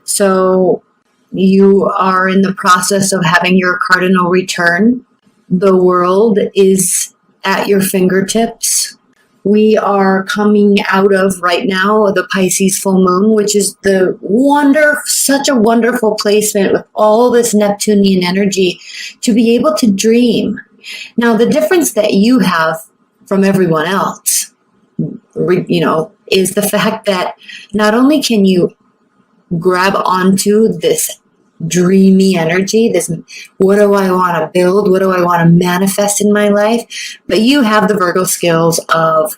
So you are in the process of having your cardinal return. The world is at your fingertips. We are coming out of right now the Pisces full moon, which is such a wonderful placement with all this Neptunian energy to be able to dream. Now, the difference that you have from everyone else, is the fact that not only can you grab onto this dreamy energy, this what do I want to build, what do I want to manifest in my life, but you have the Virgo skills of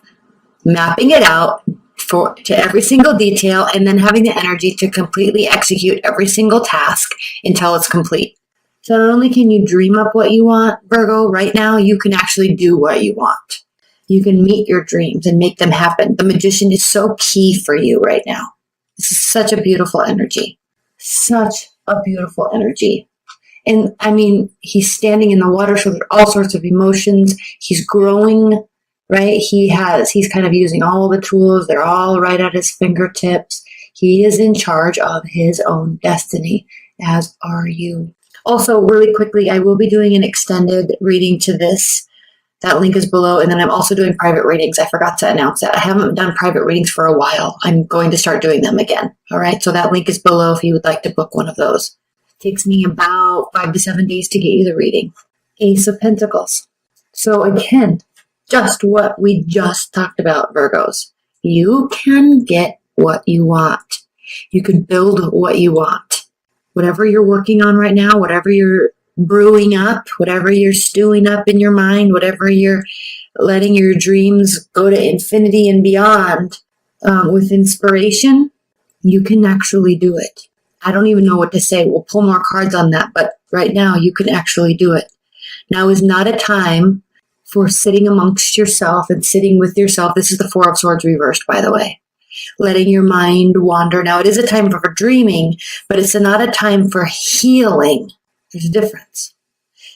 mapping it out to every single detail and then having the energy to completely execute every single task until it's complete. So not only can you dream up what you want, Virgo, right now you can actually do what you want. You can meet your dreams and make them happen. The magician is so key for you right now. This is such a beautiful energy. Such a beautiful energy. And I mean, he's standing in the water, so there are all sorts of emotions. He's growing, right? He's kind of using all the tools. They're all right at his fingertips. He is in charge of his own destiny, as are you. Also, really quickly, I will be doing an extended reading to this. That link is below. And then I'm also doing private readings. I forgot to announce that. I haven't done private readings for a while. I'm going to start doing them again. All right. So that link is below if you would like to book one of those. It takes me about 5 to 7 days to get you the reading. Ace of Pentacles. So again, just what we just talked about, Virgos. You can get what you want. You can build what you want. Whatever you're working on right now, whatever you're brewing up, whatever you're stewing up in your mind, whatever you're letting your dreams go to infinity and beyond with inspiration, you can actually do it. I don't even know what to say. We'll pull more cards on that, but right now you can actually do it. Now is not a time for sitting amongst yourself and sitting with yourself. This is the Four of Swords reversed, by the way. Letting your mind wander. Now, it is a time for dreaming, but it's not a time for healing. There's a difference.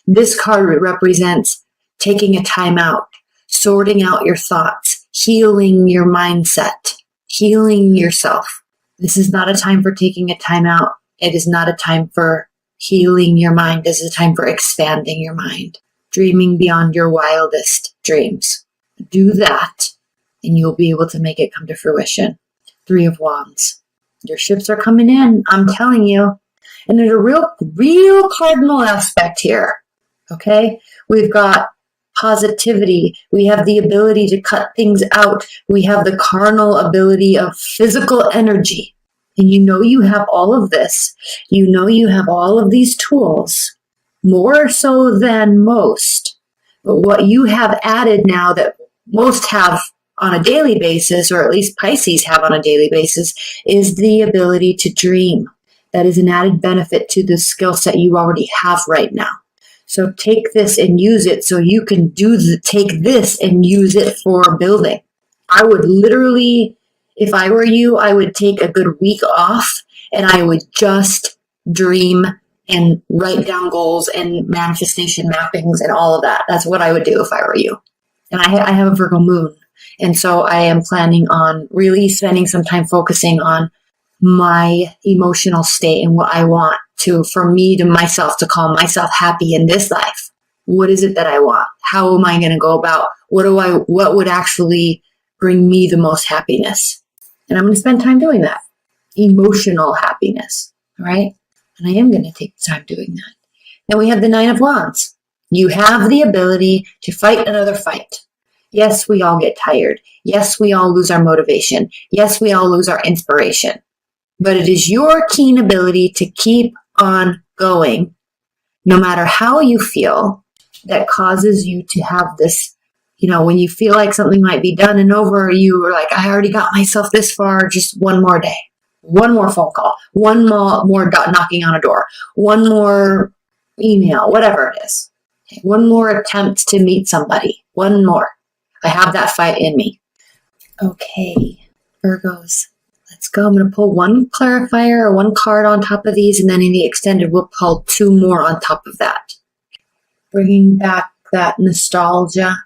This card represents taking a time out, sorting out your thoughts, healing your mindset, healing yourself. This is not a time for taking a time out. It is not a time for healing your mind. This is a time for expanding your mind, dreaming beyond your wildest dreams. Do that, and you'll be able to make it come to fruition. Three of Wands. Your ships are coming in, I'm telling you. And there's a real cardinal aspect here, okay? We've got positivity. We have the ability to cut things out. We have the carnal ability of physical energy. And you have all of this. You have all of these tools, more so than most. But what you have added now that most have on a daily basis, or at least Pisces have on a daily basis, is the ability to dream. That is an added benefit to the skill set you already have right now. So take this and use it so you can take this and use it for building. I would literally, if I were you, I would take a good week off and I would just dream and write down goals and manifestation mappings and all of that. That's what I would do if I were you. And I have a Virgo moon. And so I am planning on really spending some time focusing on my emotional state and what I want for me to myself to call myself happy in this life. What is it that I want? How am I going to go about? What would actually bring me the most happiness? And I'm going to spend time doing that. Emotional happiness. All right. And I am going to take time doing that. Then we have the Nine of Wands. You have the ability to fight another fight. Yes, we all get tired. Yes, we all lose our motivation. Yes, we all lose our inspiration. But it is your keen ability to keep on going, no matter how you feel, that causes you to have this, when you feel like something might be done and over, you are like, I already got myself this far, just one more day, one more phone call, one more knocking on a door, one more email, whatever it is. One more attempt to meet somebody, one more. I have that fight in me. Okay, Virgos. Let's go. I'm going to pull one clarifier or one card on top of these, and then in the extended, we'll pull two more on top of that. Bringing back that nostalgia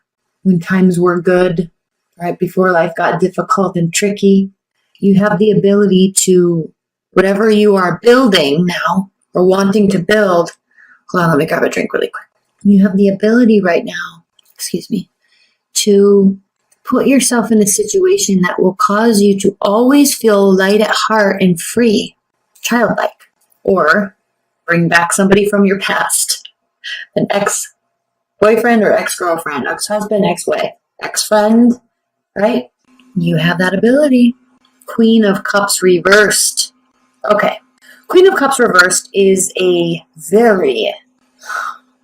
when times were good, right before life got difficult and tricky. You have the ability to whatever you are building now or wanting to build, hold on, let me grab a drink really quick. You have the ability right now, to put yourself in a situation that will cause you to always feel light at heart and free, childlike, or bring back somebody from your past, an ex-boyfriend or ex-girlfriend, ex-husband, ex-wife, ex-friend, right? You have that ability. Queen of Cups reversed. Okay. Queen of Cups reversed is a very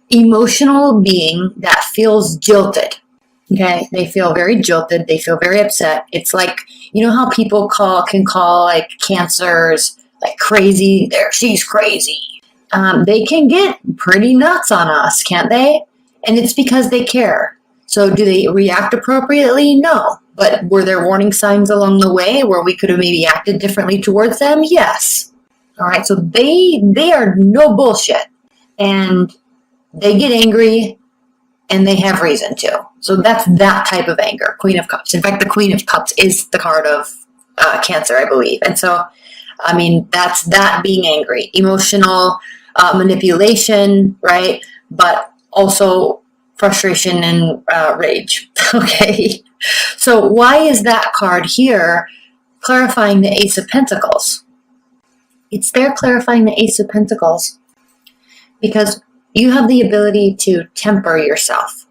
emotional being that feels jilted. Okay, they feel very jilted. They feel very upset. It's like, you know how people can call like cancers like crazy. She's crazy. They can get pretty nuts on us, can't they? And it's because they care. So do they react appropriately? No. But were there warning signs along the way where we could have maybe acted differently towards them? Yes. All right. So they are no bullshit, and they get angry. And they have reason to. So that's that type of anger, Queen of Cups. In fact, the Queen of Cups is the card of Cancer, I believe. And so, I mean, that's that being angry. Emotional manipulation, right? But also frustration and rage. Okay. So why is that card here clarifying the Ace of Pentacles? It's there clarifying the Ace of Pentacles because you have the ability to temper yourself.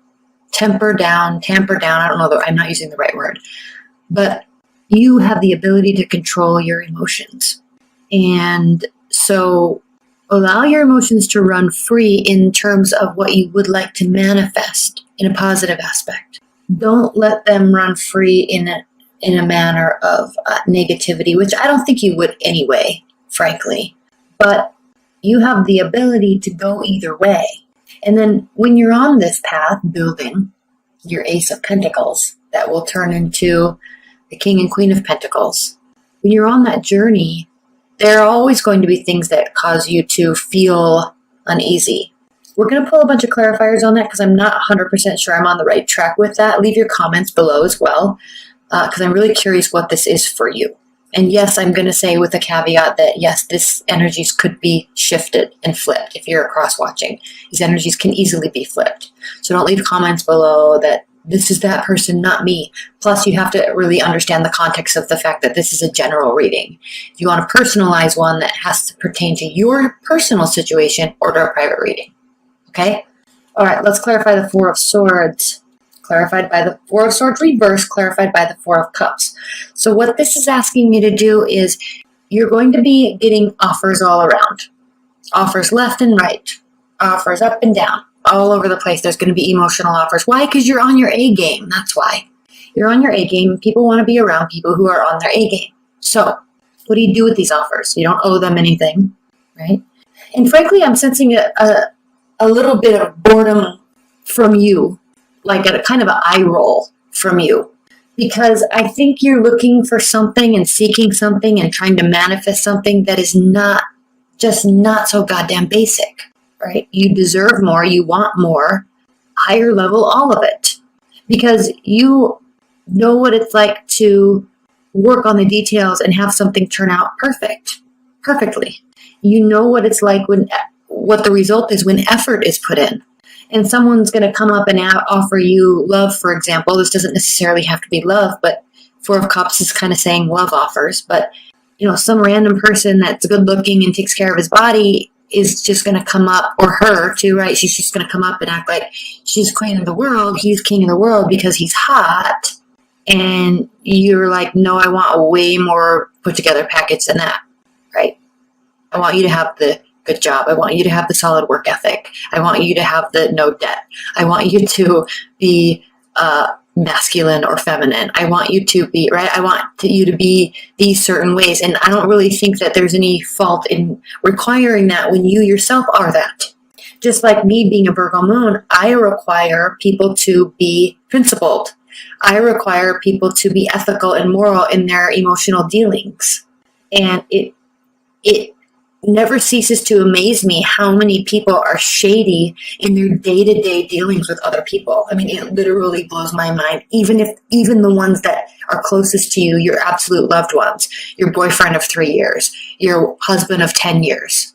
Tamper down. I don't know, I'm not using the right word. But you have the ability to control your emotions. And so allow your emotions to run free in terms of what you would like to manifest in a positive aspect. Don't let them run free in a manner of negativity, which I don't think you would anyway, frankly. But you have the ability to go either way. And then when you're on this path, building your Ace of Pentacles, that will turn into the King and Queen of Pentacles. When you're on that journey, there are always going to be things that cause you to feel uneasy. We're going to pull a bunch of clarifiers on that because I'm not 100% sure I'm on the right track with that. Leave your comments below as well because I'm really curious what this is for you. And yes, I'm going to say with a caveat that yes, this energies could be shifted and flipped if you're cross watching. These energies can easily be flipped. So don't leave comments below that this is that person, not me. Plus, you have to really understand the context of the fact that this is a general reading. If you want to personalize one that has to pertain to your personal situation, order a private reading. Okay? All right, let's clarify the Four of Swords. Clarified by the Four of Swords reverse, clarified by the Four of Cups. So what this is asking you to do is you're going to be getting offers all around. Offers left and right. Offers up and down. All over the place. There's going to be emotional offers. Why? Because you're on your A game. That's why. You're on your A game. People want to be around people who are on their A game. So what do you do with these offers? You don't owe them anything, right? And frankly, I'm sensing a little bit of boredom from you. Like a kind of an eye roll from you, because I think you're looking for something and seeking something and trying to manifest something that is not so goddamn basic, right? You deserve more. You want more, higher level, all of it, because you know what it's like to work on the details and have something turn out perfectly. You know what it's like what the result is when effort is put in. And someone's going to come up and offer you love, for example. This doesn't necessarily have to be love, but Four of Cups is kind of saying love offers. But, you know, some random person that's good looking and takes care of his body is just going to come up, or her too, right? She's just going to come up and act like she's queen of the world. He's king of the world because he's hot. And you're like, no, I want a way more put together package than that, right? I want you to have the good job. I want you to have the solid work ethic. I want you to have the no debt. I want you to be masculine or feminine. I want you to be, right? I want you to be these certain ways. And I don't really think that there's any fault in requiring that when you yourself are that. Just like me being a Virgo moon, I require people to be principled. I require people to be ethical and moral in their emotional dealings. And it never ceases to amaze me how many people are shady in their day-to-day dealings with other people. I mean, it literally blows my mind. Even the ones that are closest to you, your absolute loved ones, your boyfriend of 3 years, your husband of 10 years.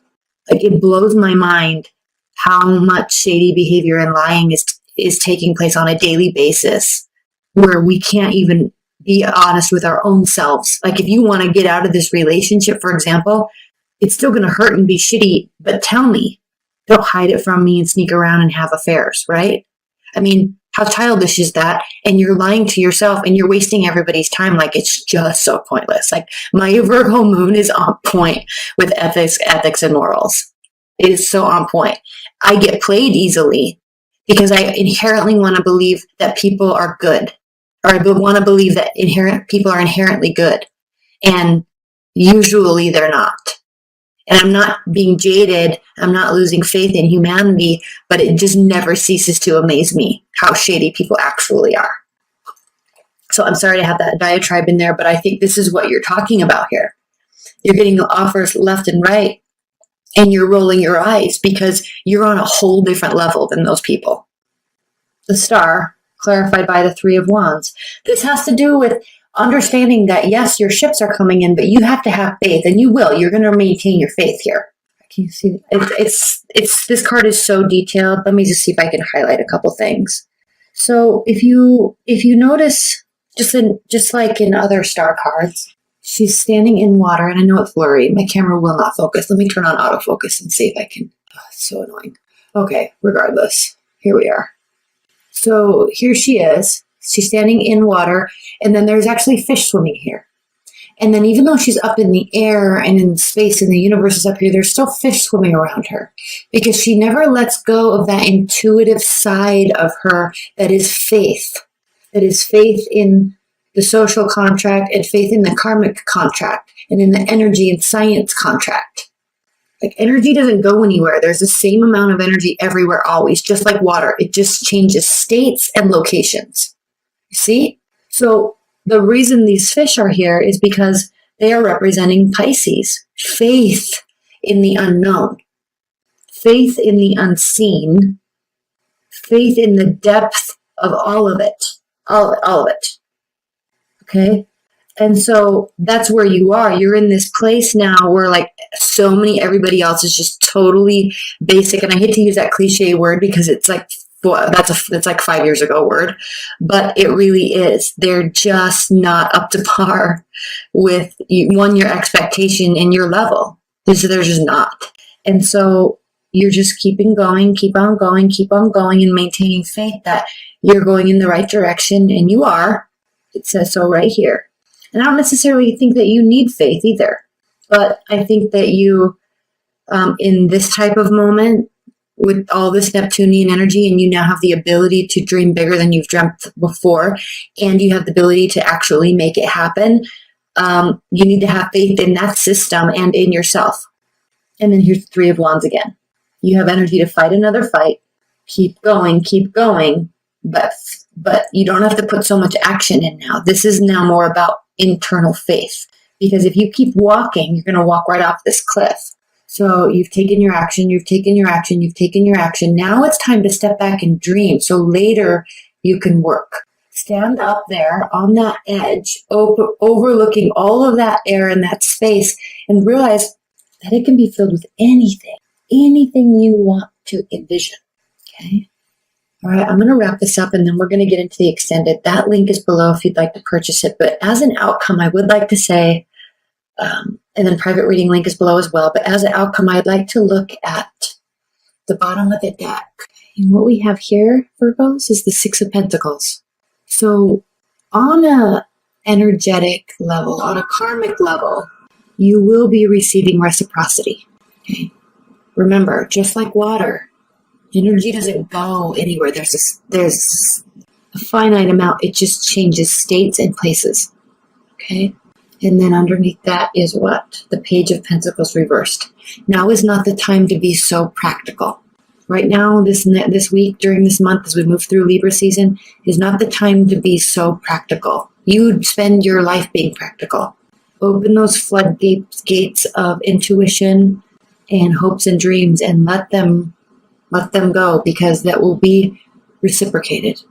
Like, it blows my mind how much shady behavior and lying is taking place on a daily basis, where we can't even be honest with our own selves. Like, if you want to get out of this relationship, for example, it's still going to hurt and be shitty, but tell me. Don't hide it from me and sneak around and have affairs, right? I mean, how childish is that? And you're lying to yourself and you're wasting everybody's time. Like, it's just so pointless. Like, my Virgo moon is on point with ethics and morals. It is so on point. I get played easily because I inherently want to believe that people are good, or I want to believe that people are inherently good. And usually they're not. And I'm not being jaded. I'm not losing faith in humanity, but it just never ceases to amaze me how shady people actually are. So I'm sorry to have that diatribe in there, but I think this is what you're talking about here. You're getting offers left and right, and you're rolling your eyes because you're on a whole different level than those people. The star, clarified by the 3 of Wands. This has to do with understanding that, yes, your ships are coming in, but you have to have faith, and you will. You're going to maintain your faith here. Can you see? This card is so detailed. Let me just see if I can highlight a couple things. So if you notice, just like in other star cards, she's standing in water, and I know it's blurry. My camera will not focus. Let me turn on autofocus and see if I can. Oh, it's so annoying. Okay, regardless, here we are. So here she is. She's standing in water, and then there's actually fish swimming here. And then even though she's up in the air and in space and the universe is up here, there's still fish swimming around her because she never lets go of that intuitive side of her that is faith. That is faith in the social contract and faith in the karmic contract and in the energy and science contract. Like, energy doesn't go anywhere. There's the same amount of energy everywhere always, just like water. It just changes states and locations. See? So the reason these fish are here is because they are representing Pisces. Faith in the unknown. Faith in the unseen. Faith in the depth of all of it. All of it. Okay? And so that's where you are. You're in this place now where, like, everybody else is just totally basic. And I hate to use that cliche word because it's like, well, that's like 5 years ago word, but it really is. They're just not up to par with your expectation and your level. They're just not. And so you're just keep on going, and maintaining faith that you're going in the right direction, and you are. It says so right here. And I don't necessarily think that you need faith either, but I think that you, in this type of moment, with all this Neptunian energy, and you now have the ability to dream bigger than you've dreamt before, and you have the ability to actually make it happen, you need to have faith in that system and in yourself. And then here's the 3 of Wands again. You have energy to fight another fight, keep going, but you don't have to put so much action in now. This is now more about internal faith, because if you keep walking, you're going to walk right off this cliff. So you've taken your action. Now it's time to step back and dream. So later you can work. Stand up there on that edge, overlooking all of that air and that space, and realize that it can be filled with anything you want to envision. Okay. All right. I'm going to wrap this up, and then we're going to get into the extended. That link is below if you'd like to purchase it. But as an outcome, I would like to say, and then private reading link is below as well. But as an outcome, I'd like to look at the bottom of the deck. And what we have here, Virgos, is the 6 of Pentacles. So on a energetic level, on a karmic level, you will be receiving reciprocity. Okay. Remember, just like water, energy doesn't go anywhere. There's a finite amount. It just changes states and places. Okay. And then underneath that is what? The Page of Pentacles reversed. Now is not the time to be so practical. Right now, this week, during this month, as we move through Libra season, is not the time to be so practical. You spend your life being practical. Open those floodgates of intuition and hopes and dreams and let them go, because that will be reciprocated.